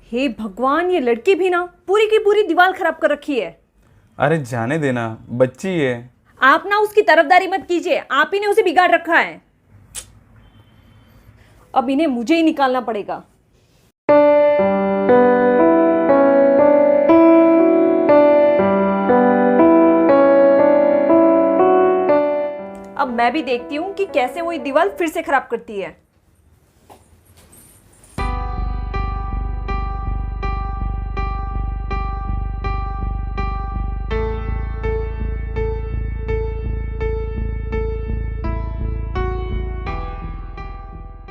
हे भगवान, ये लड़की भी ना पूरी की पूरी दीवार खराब कर रखी है। अरे जाने देना, बच्ची है। आप ना उसकी तरफदारी मत कीजिए, आप ही ने उसे बिगाड़ रखा है। अब इन्हें मुझे ही निकालना पड़ेगा। अब मैं भी देखती हूँ कि कैसे वो ये दीवार फिर से खराब करती है।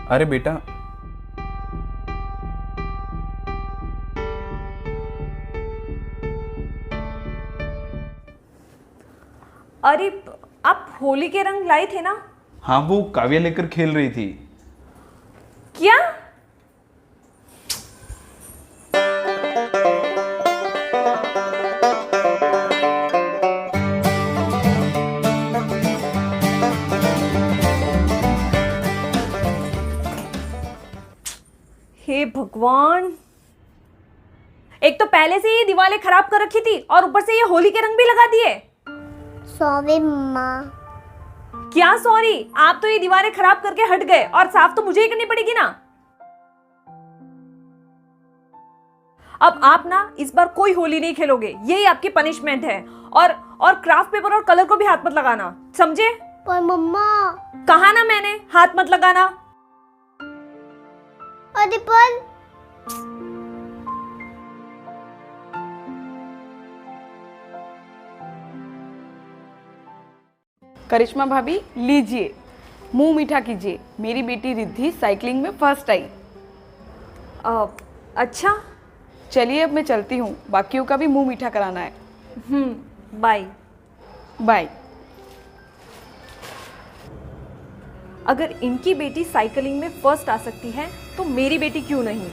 अरे बेटा, अरे आप होली के रंग लाए थे ना? हाँ वो काव्या लेकर खेल रही थी। क्या? हे भगवान, एक तो पहले से ये दीवारें खराब कर रखी थी और ऊपर से ये होली के रंग भी लगा दिए। सॉरी मम्मा। क्या सॉरी? आप तो ये दीवारें खराब करके हट गए और साफ तो मुझे ही करनी पड़ेगी ना। अब आप ना इस बार कोई होली नहीं खेलोगे, यही आपकी पनिशमेंट है। और क्राफ्ट पेपर और कलर को भी हाथ मत लगाना, समझे? पर मम्मा। कहा ना मैंने, हाथ मत लगाना। अरे पर करिश्मा भाभी, लीजिए, मुंह मीठा कीजिए। मेरी बेटी रिद्धि साइकिलिंग में फर्स्ट आई। अच्छा। चलिए अब मैं चलती हूँ, बाकियों का भी मुंह मीठा कराना है। बाय। बाय। अगर इनकी बेटी साइकिलिंग में फर्स्ट आ सकती है तो मेरी बेटी क्यों नहीं?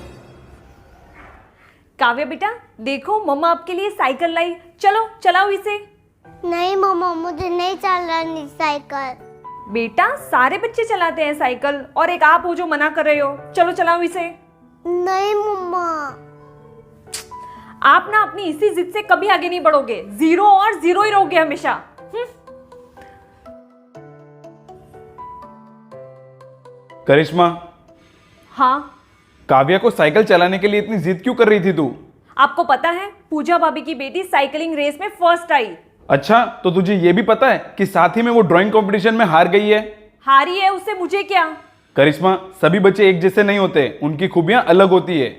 काव्या बेटा, देखो मम्मा आपके लिए साइकिल लाई, चलो चलाओ इसे। नहीं मम्मा, मुझे नहीं चलानी साइकिल। बेटा, सारे बच्चे चलाते हैं साइकिल और एक आप हो जो मना कर रहे हो। चलो चलाओ इसे। नहीं मम्मा। आप ना अपनी इसी जिद से कभी आगे नहीं बढ़ोगे, जीरो और जीरो ही रहोगे हमेशा। करिश्मा, हाँ? काव्या को साइकिल चलाने के लिए इतनी जिद क्यों कर रही थी तू? आपको पता है, पूजा भाभी की बेटी साइकिलिंग रेस में फर्स्ट आई। अच्छा, तो तुझे ये भी पता है कि साथ ही में वो ड्राइंग कंपटीशन में हार गई है? हारी है, उससे मुझे क्या? करिश्मा, सभी बच्चे एक जैसे नहीं होते, उनकी खूबियां अलग होती है।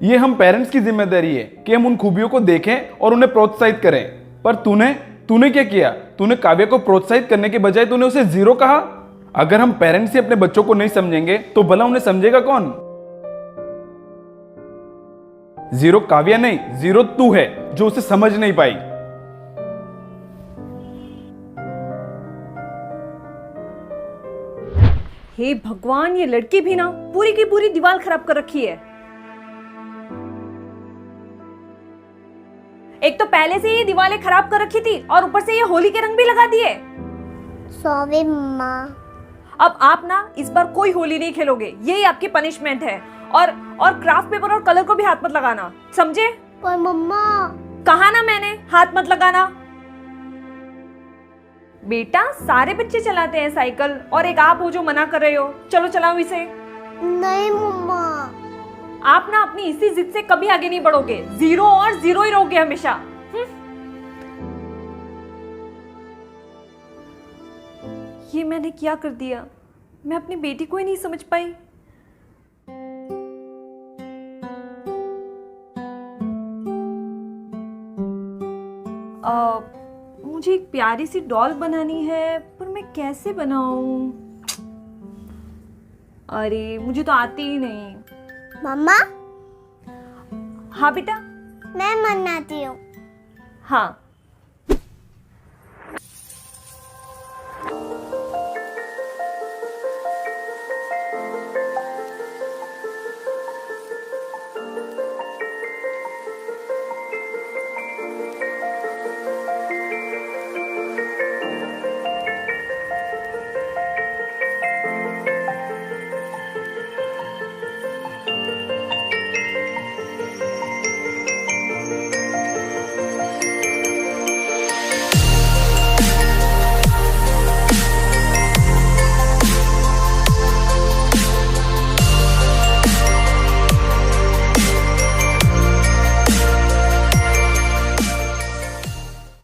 ये हम पेरेंट्स की जिम्मेदारी है कि हम उन खूबियों को देखें और उन्हें प्रोत्साहित करें। पर तूने क्या किया? तूने काव्या को प्रोत्साहित करने के बजाय तूने उसे जीरो कहा। अगर हम पेरेंट्स ही अपने बच्चों को नहीं समझेंगे तो भला उन्हें समझेगा कौन? जीरो काव्या नहीं, जीरो तू है जो उसे समझ नहीं पाई। हे भगवान, ये लड़की भी ना पूरी की पूरी दीवार खराब कर रखी है। एक तो पहले से ये दीवारें खराब कर रखी थी और ऊपर से ये होली के रंग भी लगा दिए। सॉरी मम्मा। अब आप ना इस बार कोई होली नहीं खेलोगे, यही आपकी पनिशमेंट है। और क्राफ्ट पेपर और कलर को भी हाथ मत लगाना, समझे? पर मम्मा। कहा ना मैंने, हाथ मत लगाना। बेटा, सारे बच्चे चलाते हैं साइकिल और एक आप हो जो मना कर रहे हो। चलो चलाओ इसे। नहीं मम्मा। आप ना अपनी इसी जिद से कभी आगे नहीं बढ़ोगे, जीरो और जीरो ही रहोगे हमेशा। ये मैंने क्या कर दिया? मैं अपनी बेटी को ही नहीं समझ पाई। मुझे एक प्यारी सी डॉल बनानी है, पर मैं कैसे बनाऊं? अरे मुझे तो आती ही नहीं। मम्मा। हाँ बेटा। मैं मनाती हूँ। हाँ,